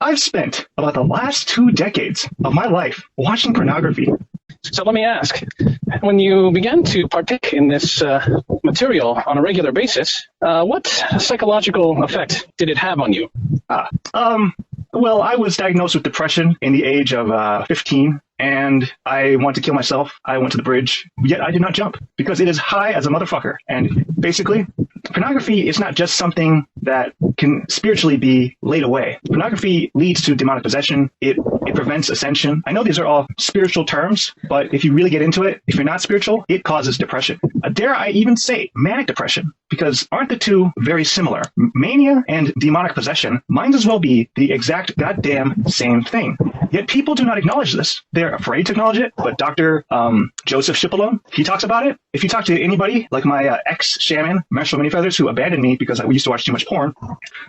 I've spent about the last 2 decades of my life watching pornography. So let me ask, when you began to partake in this material on a regular basis, what psychological effect did it have on you? Well, I was diagnosed with depression in the age of 15, and I wanted to kill myself. I went to the bridge, yet I did not jump because it is high as a motherfucker. And basically, pornography is not just something that can spiritually be laid away. Pornography leads to demonic possession. It prevents ascension. I know these are all spiritual terms, but if you really get into it, if you're not spiritual, it causes depression. Dare I even say manic depression? Because aren't the two very similar? Mania and demonic possession might as well be the exact goddamn same thing. Yet people do not acknowledge this. They're afraid to acknowledge it, but Dr. Joseph Shipalone, he talks about it. If you talk to anybody, like my ex-shaman, Marshall Manyfeathers, who abandoned me because we used to watch too much porn,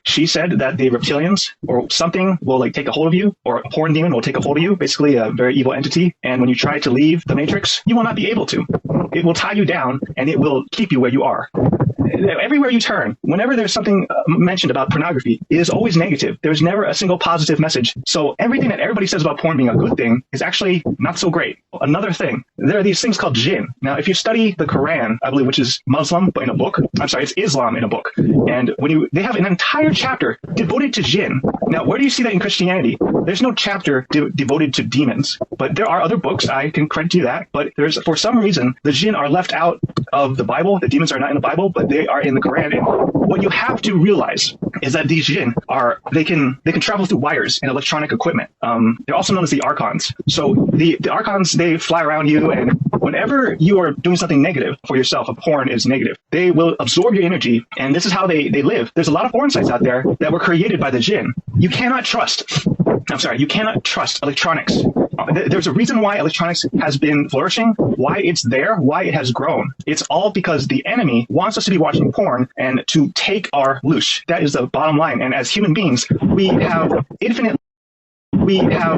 she said that the reptilians or something will like take a hold of you, or a porn demon will take a hold of you, basically a very evil entity, and when you try to leave the matrix, you will not be able to. It will tie you down, and it will keep you where you are. Everywhere you turn, whenever there's something mentioned about pornography, it is always negative. There's never a single positive message. So everything that everybody says about porn being a good thing is actually not so great. Another thing, there are these things called jinn. Now, if you study the Quran, I believe, which is Muslim, but in a book, I'm sorry, it's Islam in a book. And they have an entire chapter devoted to jinn. Now, where do you see that in Christianity? There's no chapter devoted to demons, but there are other books. I can credit you that. But for some reason, the jinn are left out of the Bible. The demons are not in the Bible, but they are in the Quran. And what you have to realize is that these jinn they can travel through wires and electronic equipment. They're also known as the archons. So the archons, they fly around you, and whenever you are doing something negative for yourself, a porn is negative, they will absorb your energy, and this is how they live. There's a lot of porn sites out there that were created by the jinn. You cannot trust electronics. There's a reason why electronics has been flourishing, why it's there, why it has grown. It's all because the enemy wants us to be watching porn and to take our loosh. That is the bottom line. And as human beings, we have infinite loosh.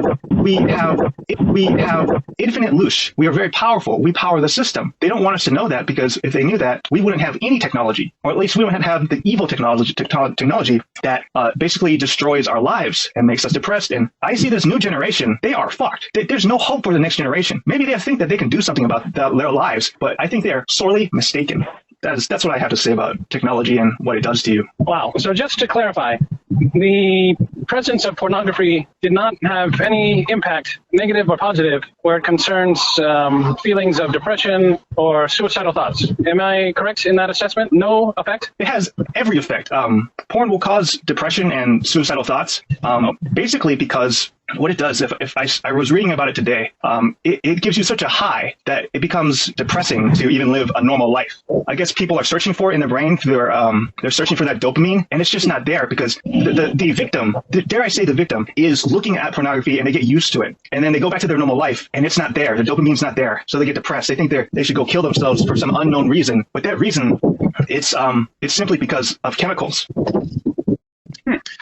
We are very powerful. We power the system. They don't want us to know that, because if they knew that, we wouldn't have any technology, or at least we wouldn't have the evil technology that basically destroys our lives and makes us depressed. And I see this new generation, they are fucked. There's no hope for the next generation. Maybe they think that they can do something about their lives, but I think they are sorely mistaken. That's what I have to say about technology and what it does to you. Wow. So just to clarify, the presence of pornography did not have any impact, negative or positive, where it concerns feelings of depression or suicidal thoughts. Am I correct in that assessment? No effect? It has every effect. Porn will cause depression and suicidal thoughts, basically because what it does, if I was reading about it today, it gives you such a high that it becomes depressing to even live a normal life. I guess people are searching for it in their brain. They're searching for that dopamine, and it's just not there, because the victim, dare I say the victim, is looking at pornography and they get used to it. And then they go back to their normal life and it's not there. The dopamine's not there. So they get depressed. They think they should go kill themselves for some unknown reason. But that reason, it's simply because of chemicals.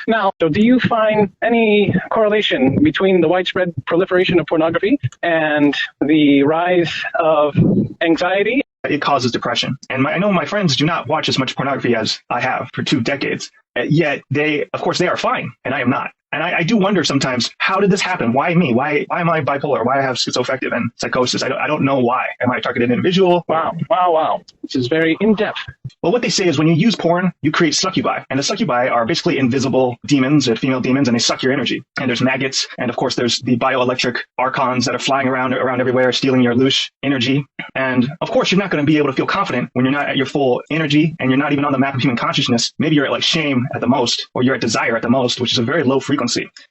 Now, so do you find any correlation between the widespread proliferation of pornography and the rise of anxiety? It causes depression. And I know my friends do not watch as much pornography as I have for 2 decades. Yet they are fine, and I am not. And I do wonder sometimes, how did this happen? Why me? Why am I bipolar? Why I have schizoaffective and psychosis? I don't know why. Am I a targeted individual? Wow. This is very in-depth. Well, what they say is when you use porn, you create succubi. And the succubi are basically invisible demons, or female demons, and they suck your energy. And there's maggots. And of course, there's the bioelectric archons that are flying around everywhere, stealing your loosh energy. And of course, you're not going to be able to feel confident when you're not at your full energy, and you're not even on the map of human consciousness. Maybe you're at like shame at the most, or you're at desire at the most, which is a very low frequency.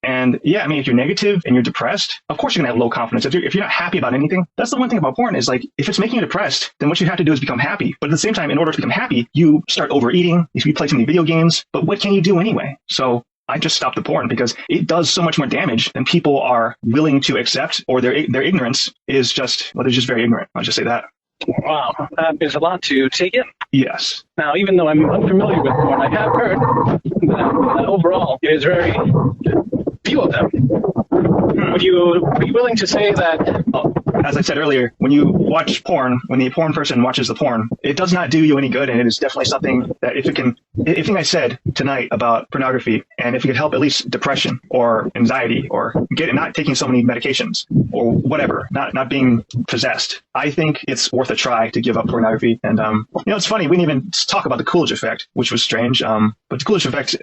And yeah, I mean, if you're negative and you're depressed, of course you're gonna have low confidence. If you're not happy about anything, that's the one thing about porn is like, if it's making you depressed, then what you have to do is become happy. But at the same time, in order to become happy, you start overeating, you play too many video games. But what can you do anyway? So I just stopped the porn because it does so much more damage than people are willing to accept, or their ignorance is just, well, they're just very ignorant. I'll just say that. Wow, that is a lot to take in. Yes. Now, even though I'm unfamiliar with porn, I have heard that overall it is very few of them. Would you be willing to say that? As I said earlier, when you watch porn, when the porn person watches the porn, it does not do you any good. And it is definitely something that if I said tonight about pornography, and if it could help at least depression or anxiety or not taking so many medications or whatever, not being possessed, I think it's worth a try to give up pornography. And, it's funny. We didn't even talk about the Coolidge effect, which was strange. But the Coolidge effect,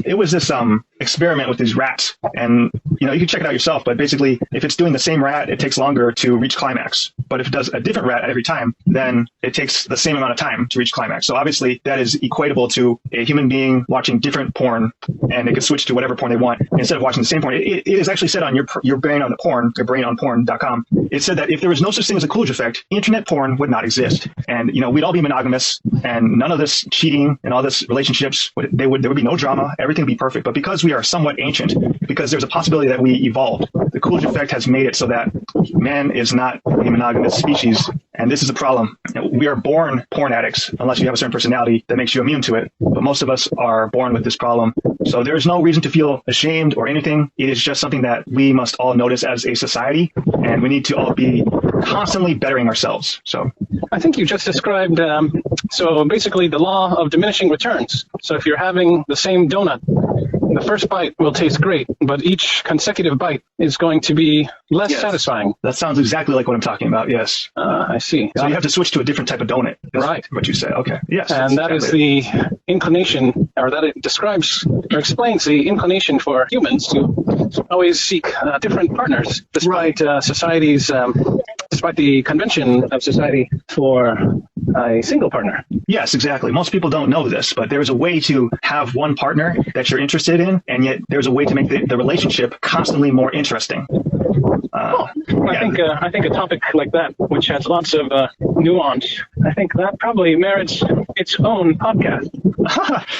it was this experiment with these rats. And, you can check it out yourself. But basically, if it's doing the same rat, it takes longer to reach climax. But if it does a different rat every time, then it takes the same amount of time to reach climax. So obviously, that is equatable to a human being watching different porn, and they can switch to whatever porn they want instead of watching the same porn. It is actually said on your brain on the porn, your brainonporn.com. It said that if there was no such thing as a Coolidge effect, internet porn would not exist. And, we'd all be monogamous, and none of this cheating and all this relationships, there would be no drama. Everything would be perfect. But because we are somewhat ancient, because there's a possibility that we evolved, the Coolidge effect has made it so that man is not a monogamous species. And this is a problem. We are born porn addicts, unless you have a certain personality that makes you immune to it. But most of us are born with this problem. So there is no reason to feel ashamed or anything. It is just something that we must all notice as a society, and we need to all be constantly bettering ourselves. So I think you just described, so basically the law of diminishing returns. So if you're having the same donut, the first bite will taste great, but each consecutive bite is going to be less satisfying. That sounds exactly like what I'm talking about. Yes. I see. So you have to switch to a different type of donut. Right. What you say. Okay. Yes. And that is the inclination, or that it describes or explains the inclination for humans to always seek different partners, despite society's, despite the convention of society for a single partner. Yes, exactly. Most people don't know this, but there's a way to have one partner that you're interested in, and yet there's a way to make the relationship constantly more interesting. I think a topic like that, which has lots of nuance, I think that probably merits its own podcast.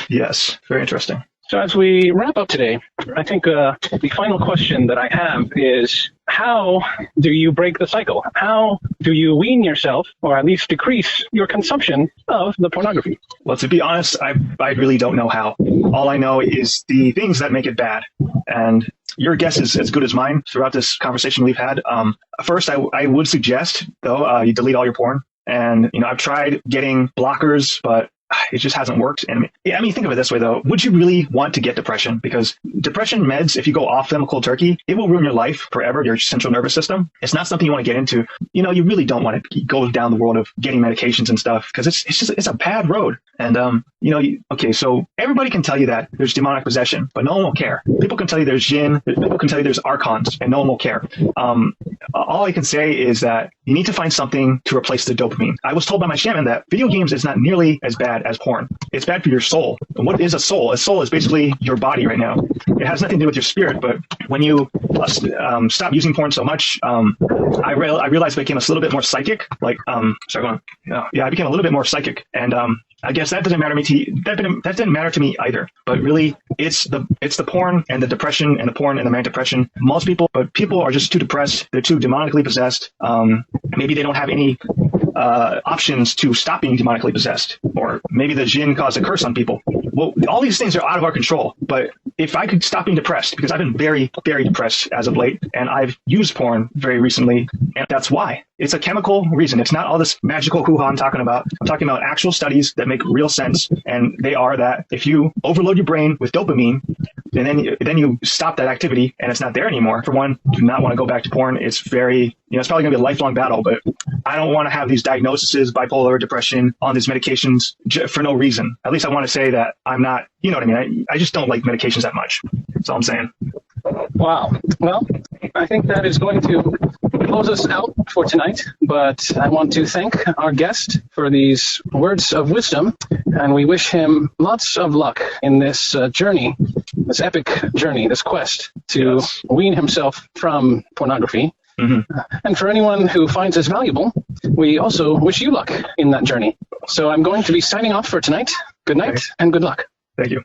Yes, very interesting. So as we wrap up today, I think the final question that I have is, how do you break the cycle? How do you wean yourself, or at least decrease your consumption of the pornography? Well, to be honest, I really don't know how. All I know is the things that make it bad. And your guess is as good as mine throughout this conversation we've had. First, I would suggest, though, you delete all your porn. And, I've tried getting blockers, but it just hasn't worked. And think of it this way, though. Would you really want to get depression? Because depression meds, if you go off them cold turkey, it will ruin your life forever, your central nervous system. It's not something you want to get into. You really don't want to go down the road of getting medications and stuff, because it's a bad road. And, okay, so everybody can tell you that there's demonic possession, but no one will care. People can tell you there's jinn, people can tell you there's archons, and no one will care. All I can say is that you need to find something to replace the dopamine. I was told by my shaman that video games is not nearly as bad as porn. It's bad for your soul. And what is a soul? A soul is basically your body right now. It has nothing to do with your spirit, but when you stop using porn so much, I realized I became a little bit more psychic. I became a little bit more psychic. And I guess that didn't matter to me either. But really, it's the porn and the depression and the porn and the manic depression. People are just too depressed. They're too demonically possessed. Maybe they don't have any options to stop being demonically possessed, or maybe the jinn caused a curse on people. Well, all these things are out of our control. But if I could stop being depressed, because I've been very, very depressed as of late, and I've used porn very recently, and that's why. It's a chemical reason. It's not all this magical hoo-ha I'm talking about. I'm talking about actual studies that make real sense, and they are that if you overload your brain with dopamine, and then you stop that activity, and it's not there anymore. For one, do not want to go back to porn. It's very, it's probably going to be a lifelong battle, but I don't want to have these diagnoses, bipolar, depression, on these medications for no reason. At least I want to say that I'm not, you know what I mean? I just don't like medications that much. That's all I'm saying. Wow. Well, I think that is going to close us out for tonight, but I want to thank our guest for these words of wisdom, and we wish him lots of luck in this journey, this epic journey, this quest to wean himself from pornography. Mm-hmm. And for anyone who finds this valuable, we also wish you luck in that journey. So I'm going to be signing off for tonight. Good night and good luck. Thank you.